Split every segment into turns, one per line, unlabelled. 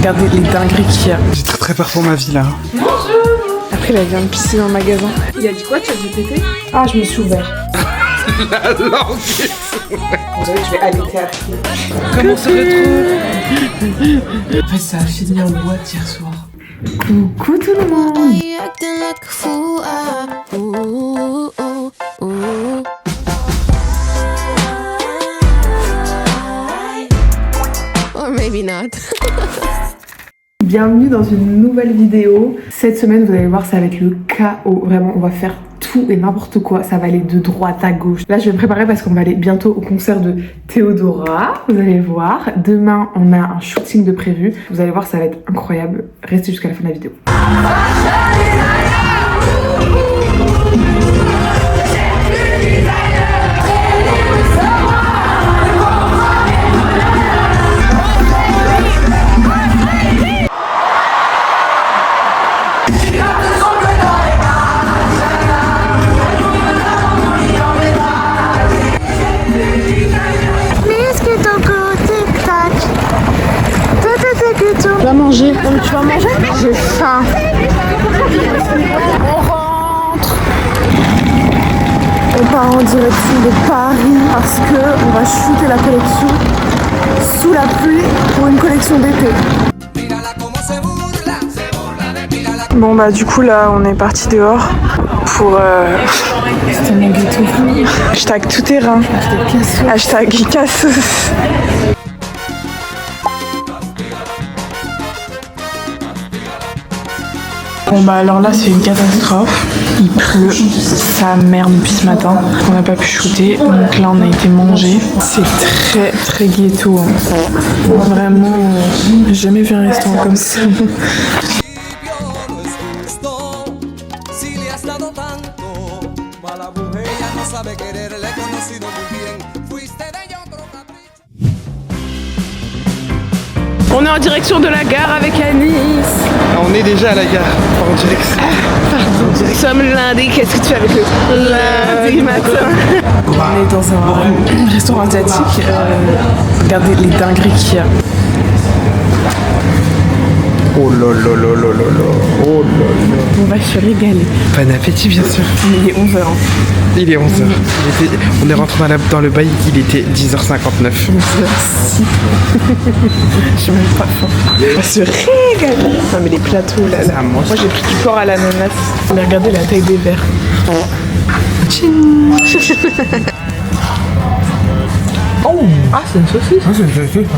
Regardez les dingueries qu'il y a.
J'ai très peur pour ma vie là.
Après, il a vient me pisser dans le magasin. Il a dit quoi, ChatGPT? Ah, je me suis ouvert.
La langue est
Désolée, je vais allaiter à pied.
Comment on se retrouve?
En fait, ça a fini en boîte hier soir. Coucou tout le monde.
Or maybe not.
Bienvenue dans une nouvelle vidéo. Cette semaine, vous allez voir, ça va être le chaos. Vraiment, on va faire tout et n'importe quoi. Ça va aller de droite à gauche. Là, je vais me préparer parce qu'on va aller bientôt au concert de Théodora. Vous allez voir. Demain, on a un shooting de prévu. Vous allez voir, ça va être incroyable. Restez jusqu'à la fin de la vidéo. Tu vas manger. Non, mais tu vas manger? J'ai faim. On rentre. On part en direction de Paris parce que on va shooter la collection sous la pluie pour une collection d'été. Bon bah du coup là on est parti dehors pour c'était mon gâteau. Hashtag tout terrain. Hashtag cassos. Bon bah alors là c'est une catastrophe, il pleut, sa mère depuis ce matin, on n'a pas pu shooter, donc là on a été manger, c'est très ghetto, hein. Vraiment, j'ai jamais vu un restaurant comme ça. On est en direction de la gare avec Anis.
On est déjà à la gare, en direction.
Pardon, nous sommes lundi, qu'est-ce que tu fais avec le lundi matin? On est dans un restaurant asiatique. Regardez les dingueries qu'il y a.
Oh là là là là là là. Oh là là.
On va se régaler.
Bon appétit bien sûr.
Il est 11h.
Il est 11h. On est rentré dans le bail, il était 10h59.
Je suis même pas faim. On va se régaler. Non mais les plateaux là. Moi j'ai pris du porc à l'ananas. Mais regardez la taille des verres. Oh. Ah c'est une saucisse.
Ah, c'est une saucisse.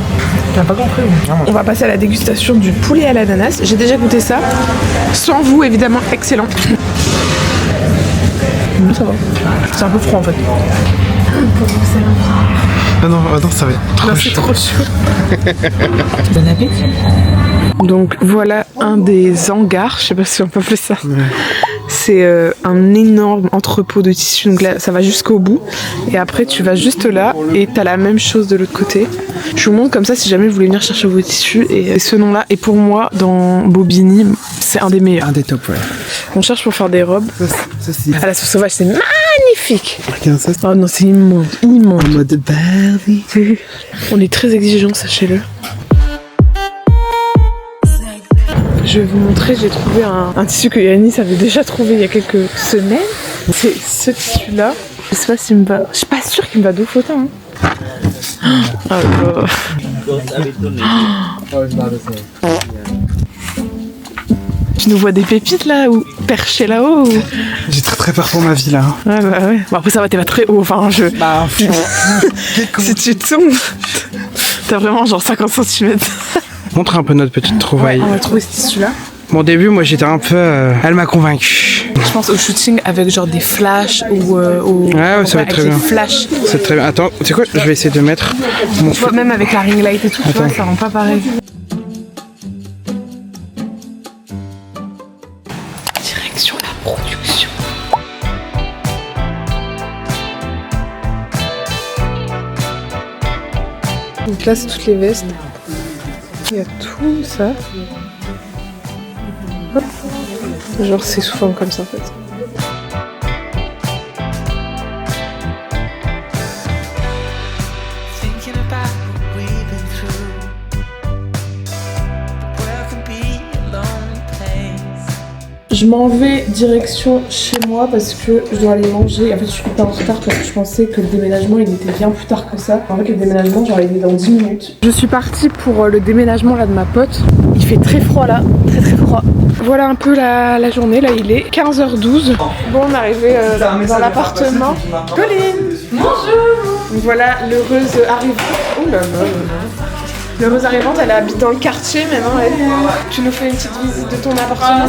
T'as pas compris. On va passer à la dégustation du poulet à l'ananas. J'ai déjà goûté ça. Sans vous évidemment, excellent. Ça va. C'est un peu froid en fait.
Ah non, ça va être trop chaud.
C'est trop chaud. Bon appétit. Donc voilà un des hangars, je sais pas si on peut appeler ça. Ouais. C'est un énorme entrepôt de tissus, donc là ça va jusqu'au bout. Et après tu vas juste là et t'as la même chose de l'autre côté. Je vous montre comme ça si jamais vous voulez venir chercher vos tissus. Et ce nom là, et pour moi dans Bobigny, c'est un des meilleurs.
Un des top, ouais.
On cherche pour faire des robes.
Ceci.
À la sauce sauvage, c'est magnifique.
Regarde ça.
Oh non, c'est immonde, immonde.
En mode Barbie.
On est très exigeants, sachez-le. Je vais vous montrer, j'ai trouvé un tissu que Yanis avait déjà trouvé il y a quelques semaines. C'est ce tissu-là. Je sais pas s'il me va. Je suis pas sûre qu'il me va d'où autant. Hein. Tu nous vois des pépites là ou perchées là-haut ou...
J'ai très peur pour ma vie là.
Ouais bah ouais. Bon après ça va, t'es pas très haut. Enfin je. Bah si tu tombes, t'as vraiment genre 50 cm.
Montre un peu notre petite trouvaille.
Ouais, on va trouver ce tissu-là.
Bon, au début, moi j'étais un peu. Elle m'a convaincu.
Je pense au shooting avec genre des flashs ou.
Ouais, ça va être très bien.
Flash.
C'est très bien. Attends, tu sais quoi? Je vais essayer de mettre mon
Tu vois, même avec la ring light et tout, tu vois, ça rend pas pareil. Direction la production. Donc là, c'est toutes les vestes. Il y a tout ça. Hop. Genre c'est sous forme comme ça en fait. Je m'en vais direction chez moi parce que je dois aller manger. En fait, je suis hyper en retard parce que je pensais que le déménagement il était bien plus tard que ça. En fait, le déménagement, genre, il est dans 10 minutes. Je suis partie pour le déménagement là de ma pote. Il fait très froid là, très froid. Voilà un peu la journée, là il est 15h12. Bon, on est arrivé dans l'appartement. Colline! Bonjour! Voilà l'heureuse arrivante. Oh là là là là. L'heureuse arrivante, elle habite dans le quartier maintenant. Tu nous fais une petite visite de ton appartement?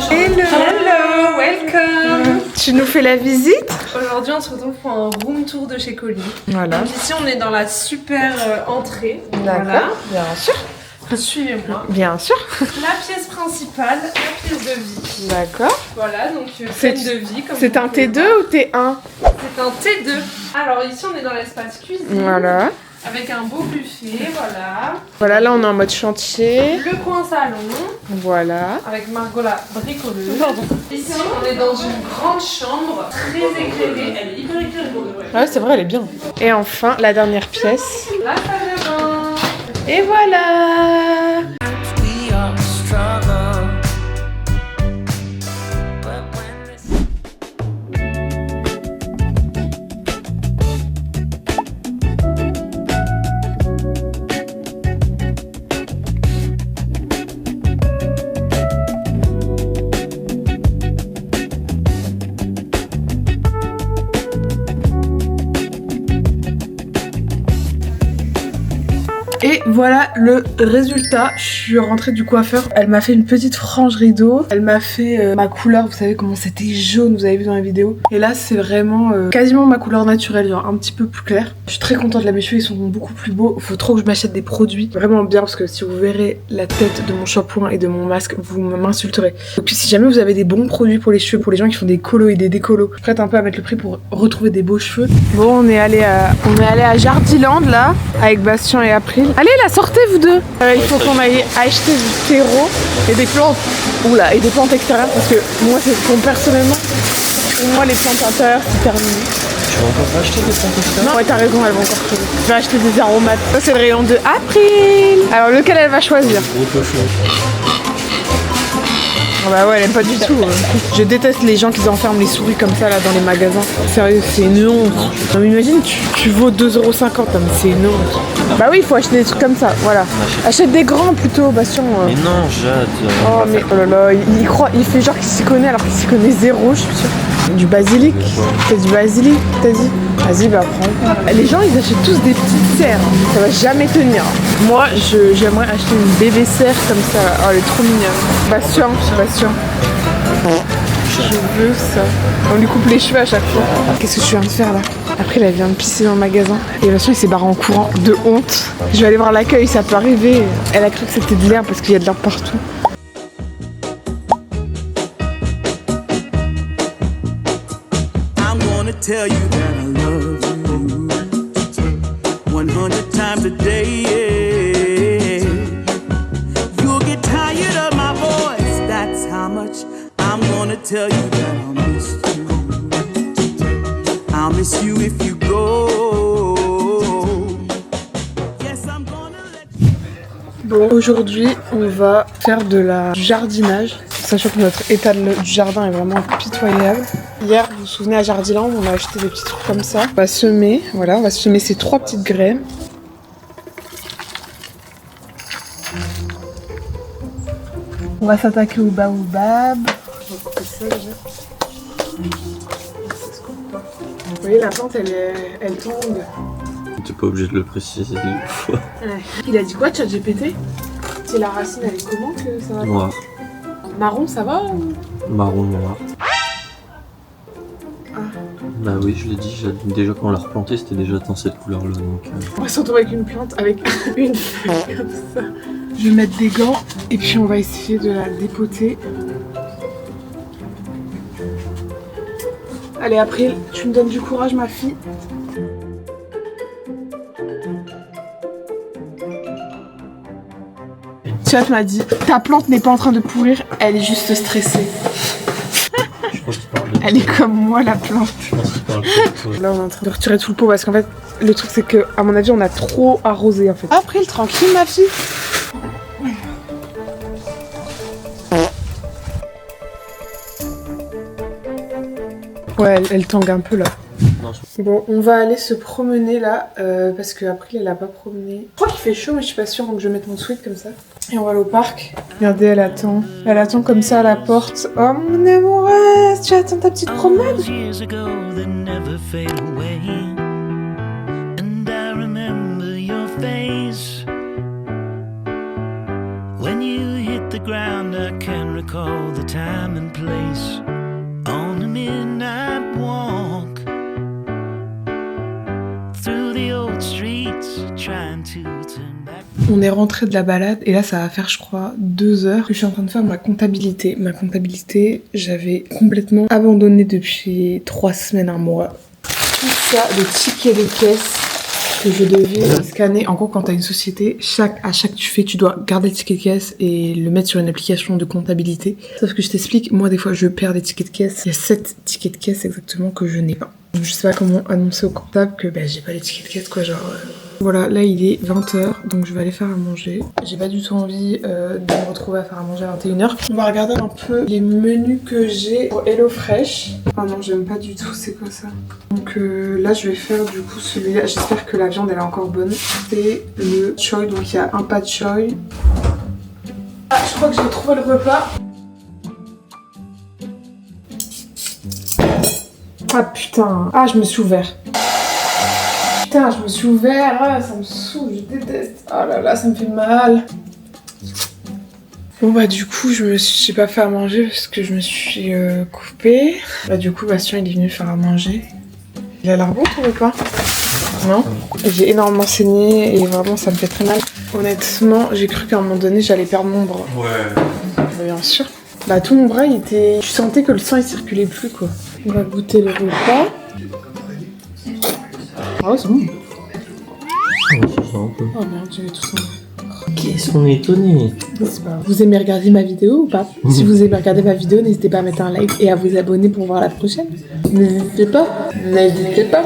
Hello!
Hello, welcome!
Tu nous fais la visite?
Aujourd'hui, on se retrouve pour un room tour de chez Colline.
Voilà.
Donc ici, on est dans la super entrée.
D'accord,
Voilà.
bien sûr.
Suivez-moi.
Bien sûr.
La pièce principale, la pièce de vie.
D'accord.
Voilà, donc
C'est
scène de vie. Comme
C'est
vous
un
pouvez
T2
voir.
ou T1?
C'est un T2. Alors ici, on est dans l'espace cuisine.
Voilà.
Avec un beau buffet, voilà.
Voilà, là on est en mode chantier.
Le coin salon,
Voilà.
avec Margot la bricoleuse. Ici, on est dans une grande chambre, très éclairée. Elle est hyper éclairée pour de vrai.
Ouais, c'est vrai, elle est bien. Et enfin, la dernière pièce.
La salle de bain.
Et voilà!
We all struggle. But when this
Et voilà le résultat. Je suis rentrée du coiffeur. Elle m'a fait une petite frange rideau. Elle m'a fait ma couleur. Vous savez comment c'était jaune, vous avez vu dans la vidéo. Et là, c'est vraiment quasiment ma couleur naturelle, genre un petit peu plus claire. Je suis très contente. Là, mes cheveux, ils sont beaucoup plus beaux. Faut trop que je m'achète des produits vraiment bien parce que si vous verrez la tête de mon shampoing et de mon masque, vous m'insulterez. Et puis, si jamais vous avez des bons produits pour les cheveux, pour les gens qui font des colos et des décolos, je prête un peu à mettre le prix pour retrouver des beaux cheveux. Bon, on est allé à Jardiland là, avec Bastien et April. Allez là, sortez vous deux. Il faut qu'on aille acheter du terreau et des plantes. Oula, et des plantes extérieures parce que moi, c'est personnellement, pour moi les plantes intérieures c'est terminé.
Tu vas encore acheter des plantes extérieures?
Ouais, t'as raison, elles vont encore crever. Je vais acheter des aromates. Ça, c'est le rayon de April. Alors, lequel elle va choisir?
Gros cochon.
Oh bah ouais, elle aime pas du tout. Je déteste les gens qui enferment les souris comme ça là dans les magasins. Sérieux, c'est une honte. Non mais imagine, tu vaux 2,50€, non mais c'est une honte. Bah oui, il faut acheter des trucs comme ça, voilà. Achète des grands plutôt, Bastien.
Mais non, Jade.
Oh mais oh là là, il croit, il fait genre qu'il s'y connaît alors qu'il s'y connaît zéro, je suis sûre. Du basilic? C'est du basilic, t'as dit? Vas-y, bah prends. Les gens ils achètent tous des petites serres, ça va jamais tenir. Moi j'aimerais acheter une bébé serre comme ça. Oh elle est trop mignonne. Bastien. Je veux ça. On lui coupe les cheveux à chaque fois. Qu'est-ce que tu viens de faire là? Après elle vient de pisser dans le magasin. Et Bastien il s'est barré en courant de honte. Je vais aller voir l'accueil, ça peut arriver. Elle a cru que c'était de l'herbe parce qu'il y a de l'herbe partout.
I'm gonna tell you that I love you 100 times a day. You'll get tired of my voice, that's how much I'm gonna tell you that I'll miss you. I'll miss you if you go. Yes, I'm gonna let you.
Bon, aujourd'hui on va faire du jardinage. Sachant que notre état du jardin est vraiment pitoyable. Hier, vous vous souvenez, à Jardiland, on a acheté des petits trucs comme ça. On va semer, voilà, on va semer ces 3 petites graines. On va s'attaquer au baobab. Vous voyez, la plante, elle tombe.
T'es pas obligé de le préciser une fois.
Il a dit quoi, ChatGPT? Si la racine, elle est comment que ça va?
Noir.
Marron, ça va ou...
Marron noir.
Ah.
Bah oui, je l'ai dit, déjà quand on l'a replanté, c'était déjà dans cette couleur-là. Donc,
On va se retrouver avec une plante, avec une feuille comme ça. Je vais mettre des gants et puis on va essayer de la dépoter. Allez, April, tu me donnes du courage, ma fille. Chat m'a dit, ta plante n'est pas en train de pourrir, elle est juste stressée.
je pense qu'il parle de
Elle est comme moi, la plante.
Je pense qu'il parle de toi.
Là, on est en train de retirer tout le pot parce qu'en fait, le truc c'est que, à mon avis, on a trop arrosé en fait. April, tranquille, ma fille. Ouais, elle tangue un peu là.
Non,
Bon, on va aller se promener là, parce qu'après elle a pas promené. Je crois qu'il fait chaud, mais je suis pas sûre, donc je vais mettre mon sweat comme ça. Et on va aller au parc. Regardez, elle attend. Elle attend comme ça à la porte. Oh mon amoureuse, tu attends ta petite promenade?
Years ago, they never fade away. And I remember your face. When you hit the ground, I can recall the time and place. On a midnight walk through the old streets, trying to turn back.
On est rentré de la balade et là ça va faire je crois 2 heures que je suis en train de faire ma comptabilité. Ma comptabilité, j'avais complètement abandonné depuis 3 semaines, un mois. Tout ça, des tickets de caisse que je devais scanner. En gros, quand t'as une société, à chaque tu dois garder le ticket de caisse et le mettre sur une application de comptabilité. Sauf que je t'explique, moi des fois je perds des tickets de caisse. Il y a 7 tickets de caisse exactement que je n'ai pas. Donc, je sais pas comment annoncer au comptable que j'ai pas les tickets de caisse quoi, genre... Voilà, là il est 20h, donc je vais aller faire à manger. J'ai pas du tout envie de me retrouver à faire à manger à 21h. On va regarder un peu les menus que j'ai pour HelloFresh. Ah non, j'aime pas du tout, c'est quoi ça? Donc là je vais faire du coup celui-là. J'espère que la viande elle est encore bonne. C'est le choy, donc il y a un pas de choy. Ah, je crois que j'ai trouvé le repas. Ah putain, ah je me suis ouvert. Putain, je me suis ouvert, ah, ça me saoule, je déteste. Oh là là, ça me fait mal. Bon bah du coup, j'ai pas fait à manger parce que je me suis coupée. Bah du coup, Bastien il est venu faire à manger. Il a l'air bon ton repas? Non? J'ai énormément saigné et vraiment ça me fait très mal. Honnêtement, j'ai cru qu'à un moment donné j'allais perdre mon bras.
Ouais.
Bah, bien sûr. Bah tout mon bras il était... Je sentais que le sang il circulait plus quoi. On va goûter le repas. Oh c'est bon. Oh merde, j'avais tout ça.
Qu'est-ce qu'on est étonné.
Vous aimez regarder ma vidéo ou pas? Si vous aimez regarder ma vidéo, n'hésitez pas à mettre un like et à vous abonner pour voir la prochaine. N'hésitez pas. N'hésitez pas.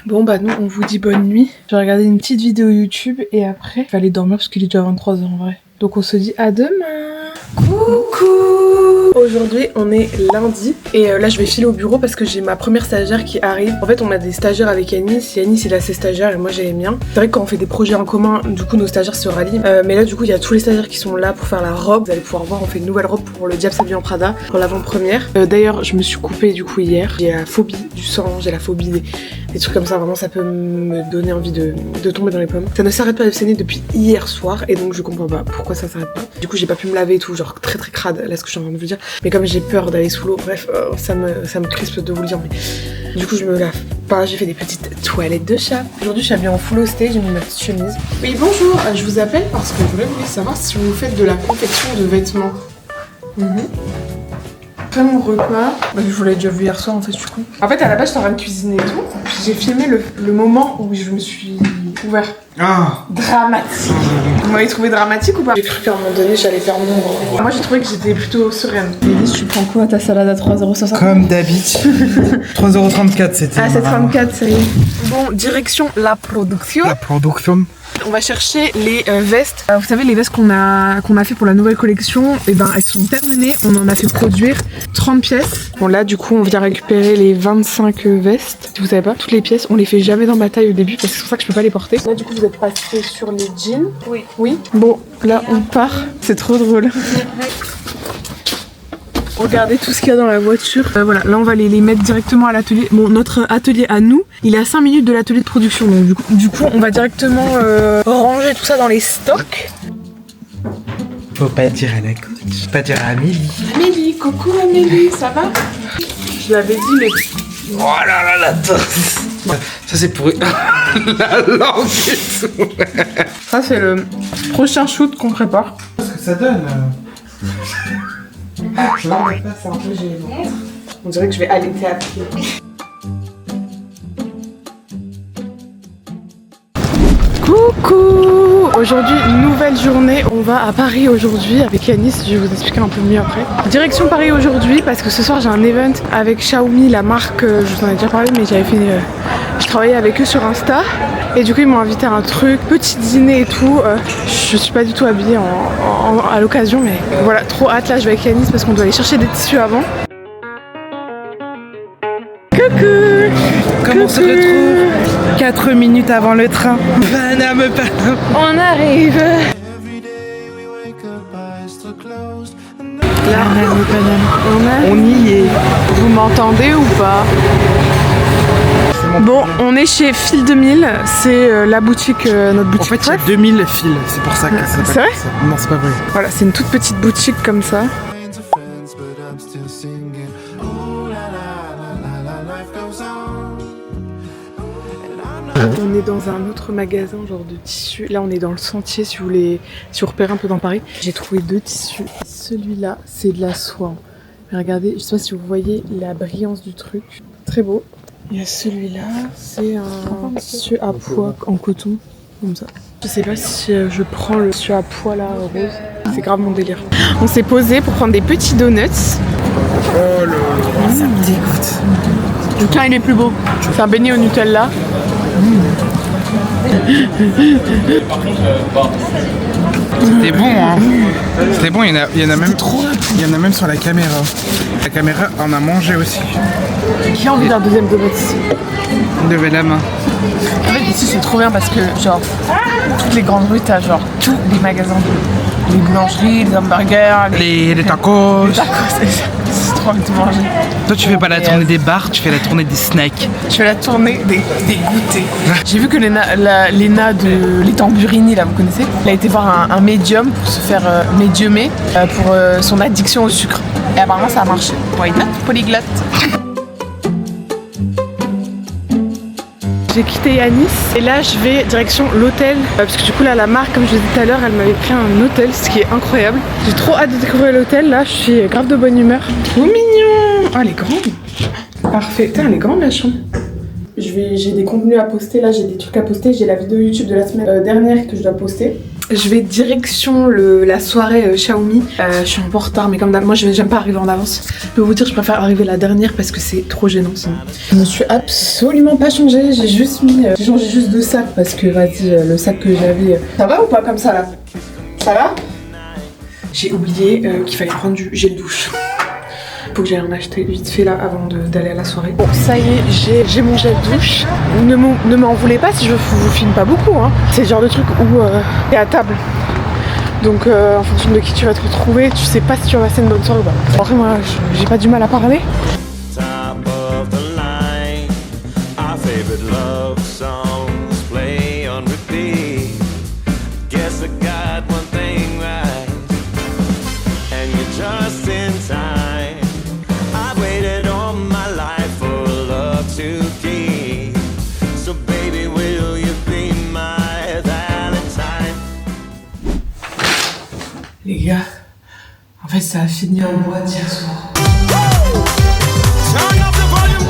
Bon bah nous on vous dit bonne nuit. Je vais regarder une petite vidéo YouTube et après je vais aller dormir parce qu'il est déjà 23h en vrai. Donc on se dit à demain. Coucou. Aujourd'hui on est lundi et là je vais filer au bureau parce que j'ai ma première stagiaire qui arrive. En fait on a des stagiaires avec Yanis. Yanis il a ses stagiaires et moi j'ai les miens. C'est vrai que quand on fait des projets en commun, du coup nos stagiaires se rallient. Mais là du coup il y a tous les stagiaires qui sont là pour faire la robe. Vous allez pouvoir voir, on fait une nouvelle robe pour le Diable s'habille en Prada pour l'avant-première. D'ailleurs je me suis coupée du coup hier. J'ai la phobie du sang, j'ai la phobie des trucs comme ça. Vraiment ça peut me donner envie de tomber dans les pommes. Ça ne s'arrête pas de saigner depuis hier soir et donc je comprends pas pourquoi ça s'arrête pas. Du coup j'ai pas pu me laver et tout, genre très très crade là ce que je suis en train de vous dire. Mais comme j'ai peur d'aller sous l'eau, bref, ça me crispe de vous le dire. Mais du coup je me lave pas, j'ai fait des petites toilettes de chat. Aujourd'hui je suis habillée en full hosté, j'ai mis ma petite chemise. Oui bonjour, je vous appelle parce que je voulais savoir si vous faites de la confection de vêtements. Après mon repas, je vous l'ai déjà vu hier soir en fait du coup. En fait à la base j'étais en train de cuisiner et tout, puis j'ai filmé le moment où je me suis ouvert.
Ah.
Dramatique. Vous m'avez trouvé dramatique ou pas? J'ai cru qu'à un moment donné j'allais perdre mon bras. Moi j'ai trouvé que j'étais plutôt sereine. Élise, tu prends quoi? Ta salade à 3,60 €?
Comme d'habitude. 3,34 € c'était.
Ah c'est 34, ça y est. Bon, direction la production.
La production.
On va chercher les vestes. Vous savez les vestes qu'on a fait pour la nouvelle collection, et ben elles sont terminées. On en a fait produire 30 pièces. Bon là du coup on vient récupérer les 25 vestes. Si vous savez pas, toutes les pièces on les fait jamais dans ma taille au début parce que c'est pour ça que je peux pas les porter. Là du coup vous êtes passé sur les jeans. Oui. Oui. Bon là on part. C'est trop drôle. Regardez tout ce qu'il y a dans la voiture. Voilà, là on va les mettre directement à l'atelier. Bon, notre atelier à nous, il est à 5 minutes de l'atelier de production. Donc du coup on va directement ranger tout ça dans les stocks.
Faut pas dire à la coach, pas dire à Amélie.
Amélie, coucou Amélie, ça va? Je l'avais dit mais...
Oh là là la tasse. Ça c'est pour la langue et tout.
Ça c'est le prochain shoot qu'on prépare.
Qu'est-ce que ça donne?
Je vais remettre ça, c'est un peu gênant. On dirait que je vais allaiter à pied. Coucou! Aujourd'hui, nouvelle journée. On va à Paris aujourd'hui avec Yanis. Je vais vous expliquer un peu mieux après. Direction Paris aujourd'hui parce que ce soir j'ai un event avec Xiaomi, la marque. Je vous en ai déjà parlé, mais j'avais fait travaillais avec eux sur Insta. Et du coup, ils m'ont invité à un truc, petit dîner et tout. Je suis pas du tout habillée à l'occasion, mais voilà, trop hâte. Là, je vais avec Yanis parce qu'on doit aller chercher des tissus avant. Coucou!
Comment on se retrouve 4 minutes avant le train. Paname.
On arrive! Là, on y est. Vous m'entendez ou pas? Bon, on est chez Fil 2000, c'est la boutique, notre
En
boutique.
fait, il y a 2000 fils, c'est pour ça que ça s'appelle
C'est vrai
comme ça. Non, c'est pas vrai.
Voilà, c'est une toute petite boutique comme ça. On est dans un autre magasin, genre de tissus. Là, on est dans le Sentier, si vous repérez un peu dans Paris. J'ai trouvé 2 tissus. Celui-là, c'est de la soie. Mais regardez, je sais pas si vous voyez la brillance du truc. Très beau. Il y a celui-là, c'est un tissu à pois en coton, comme ça. Je sais pas si je prends le tissu à pois là, rose. C'est grave mon délire. On s'est posé pour prendre des petits donuts.
Oh là, ça me dégoûte.
Le tien, il est plus beau. C'est un beignet au Nutella.
C'était bon, hein. C'était bon, il y en a même sur la caméra. La caméra en a mangé aussi.
Qui a envie d'un deuxième donut ici?
Levez la main.
En fait, ici, c'est trop bien parce que, genre, toutes les grandes rues, t'as genre tous les magasins, les boulangeries, les hamburgers,
Les tacos.
c'est trop envie de manger.
Toi, tu fais pas la tournée des bars, tu fais la tournée des snacks.
Je fais la tournée des goûters. J'ai vu que Léna de Les Tamburini, là, vous connaissez, elle a été voir un médium pour se faire médiumer pour son addiction au sucre. Et apparemment, ça a marché. Why not? Polyglotte. J'ai quitté Yanis et là je vais direction l'hôtel parce que du coup là la marque, comme je l'ai dit tout à l'heure, elle m'avait pris un hôtel, ce qui est incroyable. J'ai trop hâte de découvrir l'hôtel. Là je suis grave de bonne humeur. Trop mignon. Oh, elle est grande. Parfait. Putain, elle est grande la chambre. J'ai des contenus à poster, là j'ai des trucs à poster. J'ai la vidéo YouTube de la semaine dernière que je dois poster. Je vais direction la soirée Xiaomi. Je suis un peu en retard, mais comme d'hab, moi j'aime pas arriver en avance. Je peux vous dire, je préfère arriver la dernière parce que c'est trop gênant sinon. Je me suis absolument pas changée, j'ai juste mis. J'ai changé juste de sac parce que vas-y, le sac que j'avais. Ça va ou pas comme ça là? Ça va? J'ai oublié qu'il fallait prendre du gel douche. Faut que j'aille en acheter vite fait là avant d'aller à la soirée. Bon, ça y est, j'ai mon gel douche. Ne m'en voulez pas si je vous filme pas beaucoup, hein. C'est le genre de truc où t'es à table. Donc en fonction de qui tu vas te retrouver, tu sais pas si tu vas passer une bonne soirée ou pas. Après moi, j'ai pas du mal à parler. Les gars, en fait ça a fini en boîte hier soir.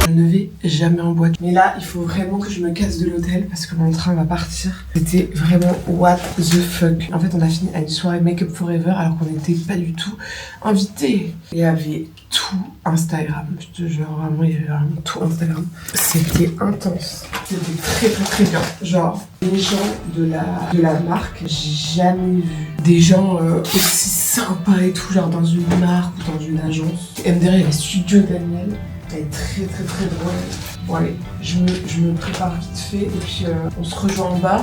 Je ne vais jamais en boîte. Mais là, il faut vraiment que je me casse de l'hôtel parce que mon train va partir. C'était vraiment what the fuck. En fait, on a fini à une soirée Make Up Forever alors qu'on n'était pas du tout invités. Il y avait tout Instagram. Je te jure, vraiment, il y avait vraiment tout Instagram. C'était intense. C'était très très très bien. Genre, les gens de la marque, j'ai jamais vu des gens aussi sympas et tout, genre dans une marque ou dans une agence. Et derrière, il y avait Studio Daniel. Elle est très très très drôle. Bon allez, je me prépare vite fait et puis on se rejoint en bas.